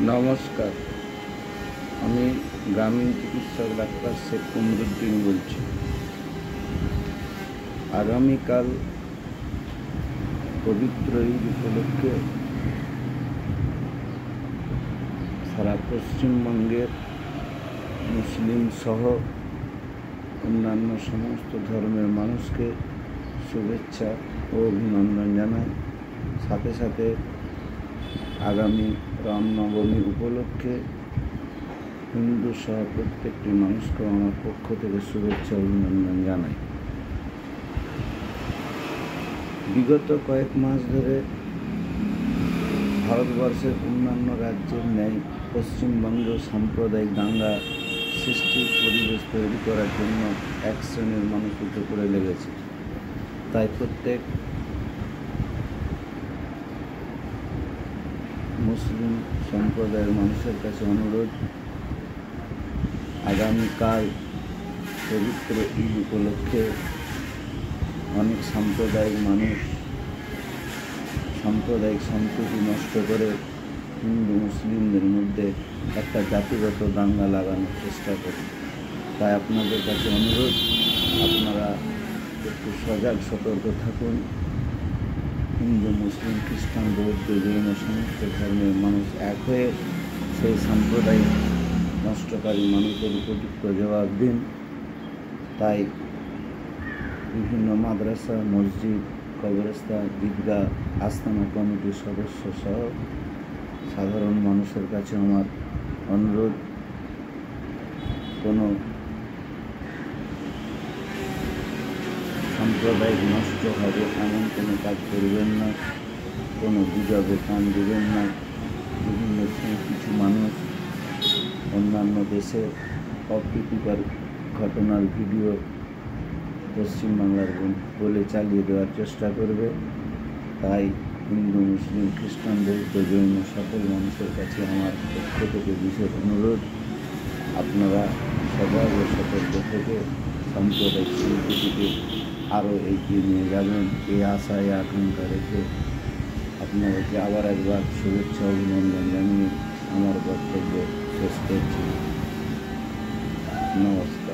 নমস্কার, আমি গ্রামীণ চিকিৎসক ডাক্তার শেখ কমরুদ্দিন বলছি। আগামীকাল পবিত্র ঈদ উপলক্ষে সারা পশ্চিমবঙ্গের মুসলিম সহ অন্যান্য সমস্ত ধর্মের মানুষকে শুভেচ্ছা ও অভিনন্দন জানাই। সাথে সাথে আগামী রামনবমী উপলক্ষে হিন্দু সহ প্রত্যেকটি মানুষকে আমার পক্ষ থেকে শুভেচ্ছা অভিনন্দন জানাই। বিগত কয়েক মাস ধরে ভারতবর্ষের অন্যান্য রাজ্যের ন্যায় পশ্চিমবঙ্গেও সাম্প্রদায়িক দাঙ্গা সৃষ্টির পরিবেশ তৈরি করার জন্য এক শ্রেণীর মানুষ উঠে পড়ে লেগেছে। তাই প্রত্যেক মুসলিম সম্প্রদায়ের মানুষের কাছে অনুরোধ, আগামীকাল পবিত্র ঈদ উপলক্ষে অনেক সাম্প্রদায়িক মানুষ সাম্প্রদায়িক সম্প্রীতি নষ্ট করে হিন্দু মুসলিমদের মধ্যে একটা জাতিগত দাঙ্গা লাগানোর চেষ্টা করে। তাই আপনাদের কাছে অনুরোধ, আপনারা একটু সজাগ সতর্ক থাকুন। হিন্দু মুসলিম খ্রিস্টান বৌদ্ধ জৈন সমস্ত ধর্মের মানুষ এক হয়ে সেই সাম্প্রদায়িক নষ্টকারী মানুষের উপযুক্ত জবাব দিন। তাই বিভিন্ন মাদ্রাসা, মসজিদ, কবরস্থান, ঈদগাহ, আস্তানা কমিটির সদস্য সহ সাধারণ মানুষের কাছে আমার অনুরোধ, কোনো সাম্প্রদায়িক নষ্ট হবে এমন কোনো কাজ করবেন না, কোনো গুজবে কান দেবেন না। বিভিন্ন কিছু মানুষ অন্যান্য দেশে অপ্রীতিকর ঘটনার ভিডিও পশ্চিমবাংলার বলে চালিয়ে দেওয়ার চেষ্টা করবে। তাই হিন্দু মুসলিম খ্রিস্টান বৌদ্ধ জৈন সকল মানুষের কাছে আমার পক্ষ থেকে বিশেষ অনুরোধ, আপনারা সজাগ ও সতর্ক থেকে সাম্প্রদায়িক সম্প্রীতিকে আরও এগিয়ে নিয়ে যাবেন। এই আশা এই আকাঙ্ক্ষা রেখে আপনাদেরকে আবার একবার শুভেচ্ছা অভিনন্দন জানিয়ে আমার বক্তব্য শেষ করছি। নমস্কার।